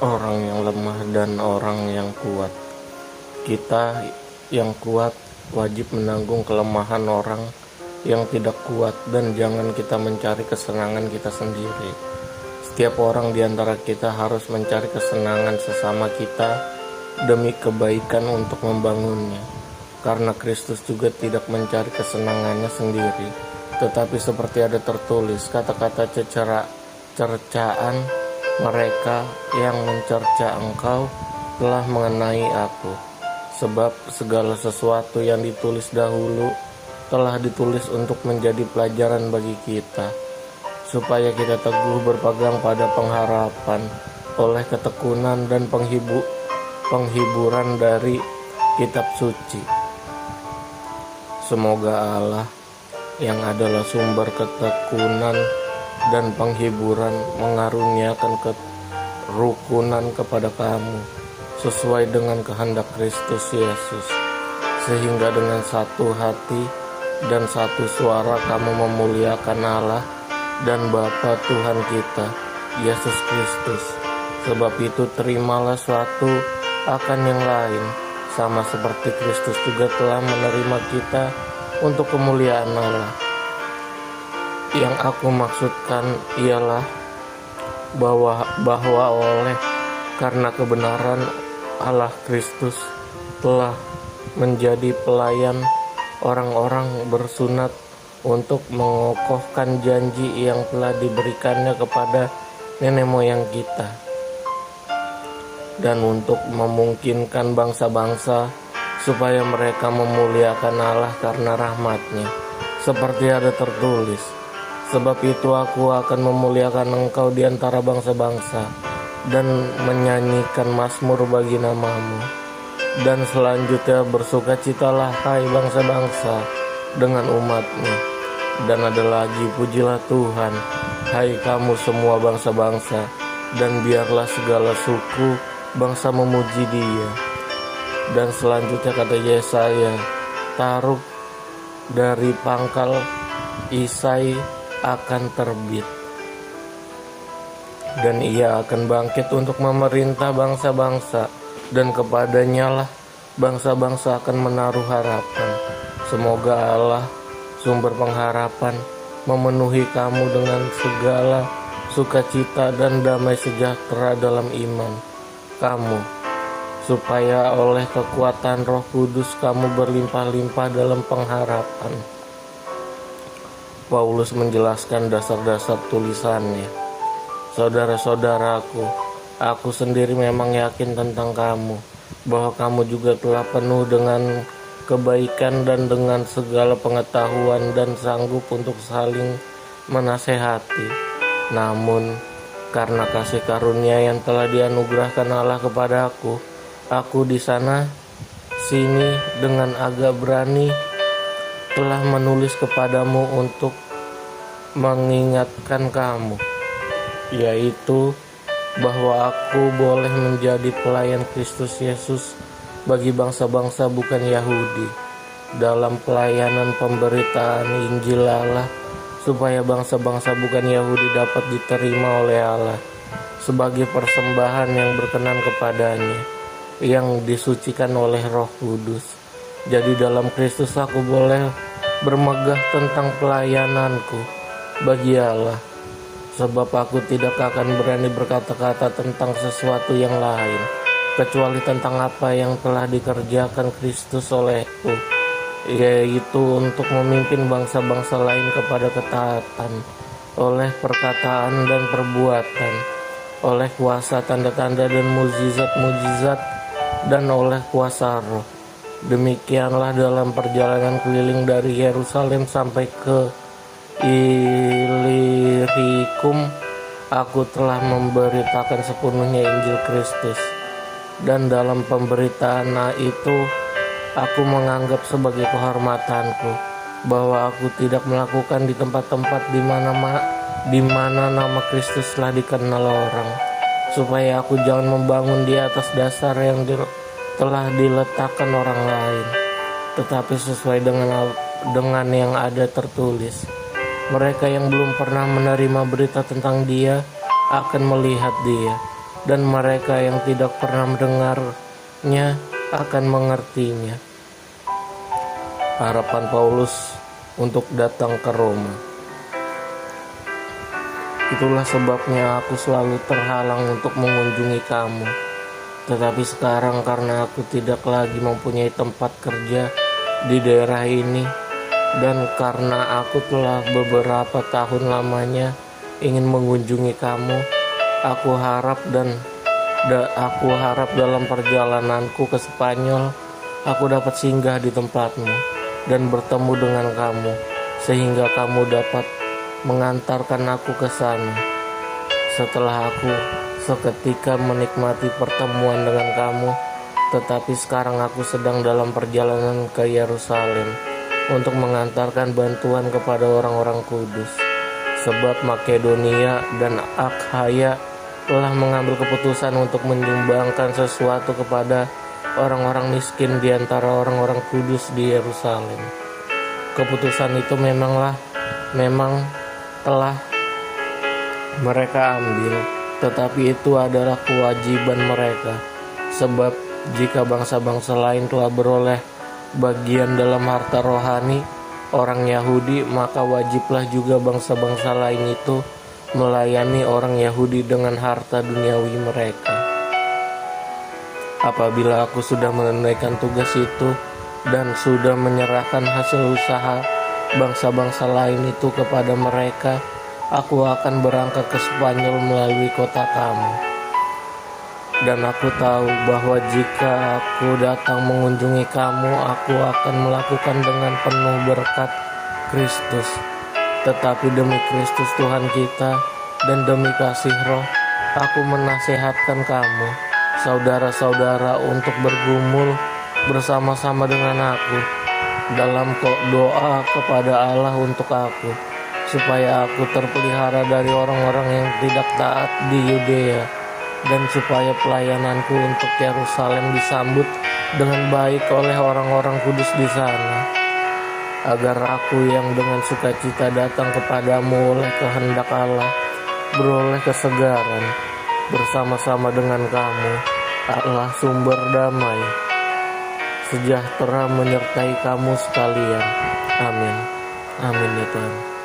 orang yang lemah dan orang yang kuat. Kita yang kuat wajib menanggung kelemahan orang yang tidak kuat, dan jangan kita mencari kesenangan kita sendiri. Setiap orang di antara kita harus mencari kesenangan sesama kita demi kebaikan untuk membangunnya. Karena Kristus juga tidak mencari kesenangannya sendiri, tetapi seperti ada tertulis, kata-kata cercaan mereka yang mencerca engkau telah mengenai aku. Sebab segala sesuatu yang ditulis dahulu telah ditulis untuk menjadi pelajaran bagi kita, supaya kita teguh berpegang pada pengharapan oleh ketekunan dan penghiburan dari kitab suci. Semoga Allah yang adalah sumber ketekunan dan penghiburan mengaruniakan kerukunan kepada kamu sesuai dengan kehendak Kristus Yesus, sehingga dengan satu hati dan satu suara kamu memuliakan Allah dan Bapa Tuhan kita, Yesus Kristus. Sebab itu terimalah suatu akan yang lain, sama seperti Kristus juga telah menerima kita untuk kemuliaan Allah. Yang aku maksudkan ialah bahwa oleh karena kebenaran Allah, Kristus telah menjadi pelayan orang-orang bersunat untuk mengokohkan janji yang telah diberikannya kepada nenek moyang kita, dan untuk memungkinkan bangsa-bangsa supaya mereka memuliakan Allah karena rahmat-Nya, seperti ada tertulis, sebab itu aku akan memuliakan engkau di antara bangsa-bangsa dan menyanyikan mazmur bagi namamu. Dan selanjutnya bersukacitalah hai bangsa-bangsa dengan umat-Nya. Dan ada lagi, pujilah Tuhan hai kamu semua bangsa-bangsa, dan biarlah segala suku bangsa memuji Dia. Dan selanjutnya kata Yesaya, taruh dari pangkal Isai akan terbit, dan Ia akan bangkit untuk memerintah bangsa-bangsa, dan kepadanya lah bangsa-bangsa akan menaruh harapan. Semoga Allah, sumber pengharapan, memenuhi kamu dengan segala sukacita dan damai sejahtera dalam iman kamu, supaya oleh kekuatan Roh Kudus kamu berlimpah-limpah dalam pengharapan. Paulus menjelaskan dasar-dasar tulisannya. Saudara-saudaraku, aku sendiri memang yakin tentang kamu, bahwa kamu juga telah penuh dengan kebaikan dan dengan segala pengetahuan dan sanggup untuk saling menasehati. Namun, karena kasih karunia yang telah dianugerahkan Allah kepadaku, aku di sana sini dengan agak berani telah menulis kepadamu untuk mengingatkan kamu, yaitu bahwa aku boleh menjadi pelayan Kristus Yesus bagi bangsa-bangsa bukan Yahudi, dalam pelayanan pemberitaan Injil Allah, supaya bangsa-bangsa bukan Yahudi dapat diterima oleh Allah sebagai persembahan yang berkenan kepadanya, yang disucikan oleh Roh Kudus. Jadi dalam Kristus aku boleh bermegah tentang pelayananku bagi Allah, sebab aku tidak akan berani berkata-kata tentang sesuatu yang lain, kecuali tentang apa yang telah dikerjakan Kristus olehku, yaitu untuk memimpin bangsa-bangsa lain kepada ketaatan, oleh perkataan dan perbuatan, oleh kuasa tanda-tanda dan mukjizat-mukjizat, dan oleh kuasa Roh. Demikianlah dalam perjalanan keliling dari Yerusalem sampai ke Ilirikum, aku telah memberitakan sepenuhnya Injil Kristus. Dan dalam pemberitaan itu, aku menganggap sebagai kehormatanku bahwa aku tidak melakukan di tempat-tempat di mana nama Kristus telah dikenal orang, supaya aku jangan membangun di atas dasar yang telah diletakkan orang lain, tetapi sesuai dengan yang ada tertulis, mereka yang belum pernah menerima berita tentang Dia akan melihat Dia, dan mereka yang tidak pernah mendengarnya akan mengertinya. Harapan Paulus untuk datang ke Roma. Itulah sebabnya aku selalu terhalang untuk mengunjungi kamu. Tetapi sekarang karena aku tidak lagi mempunyai tempat kerja di daerah ini, dan karena aku telah beberapa tahun lamanya ingin mengunjungi kamu, aku harap dalam perjalananku ke Spanyol, aku dapat singgah di tempatmu dan bertemu dengan kamu, sehingga kamu dapat mengantarkan aku ke sana. Setelah aku seketika menikmati pertemuan dengan kamu, tetapi sekarang aku sedang dalam perjalanan ke Yerusalem untuk mengantarkan bantuan kepada orang-orang kudus. Sebab Makedonia dan Akhaya telah mengambil keputusan untuk menyumbangkan sesuatu kepada orang-orang miskin di antara orang-orang kudus di Yerusalem. Keputusan itu memang telah mereka ambil, tetapi itu adalah kewajiban mereka. Sebab jika bangsa-bangsa lain telah beroleh bagian dalam harta rohani orang Yahudi, maka wajiblah juga bangsa-bangsa lain itu melayani orang Yahudi dengan harta duniawi mereka. Apabila aku sudah menunaikan tugas itu dan sudah menyerahkan hasil usaha bangsa-bangsa lain itu kepada mereka, aku akan berangkat ke Spanyol melalui kota kamu. Dan aku tahu bahwa jika aku datang mengunjungi kamu, aku akan melakukan dengan penuh berkat Kristus. Tetapi demi Kristus Tuhan kita dan demi kasih Roh, aku menasihatkan kamu, saudara-saudara, untuk bergumul bersama-sama dengan aku dalam doa kepada Allah untuk aku, supaya aku terpelihara dari orang-orang yang tidak taat di Yudea, dan supaya pelayananku untuk Yerusalem disambut dengan baik oleh orang-orang kudus di sana, agar aku yang dengan sukacita datang kepadamu oleh kehendak Allah beroleh kesegaran bersama-sama dengan kamu. Allah sumber damai sejahtera menyertai kamu sekalian. Amin. Amin ya Tuhan.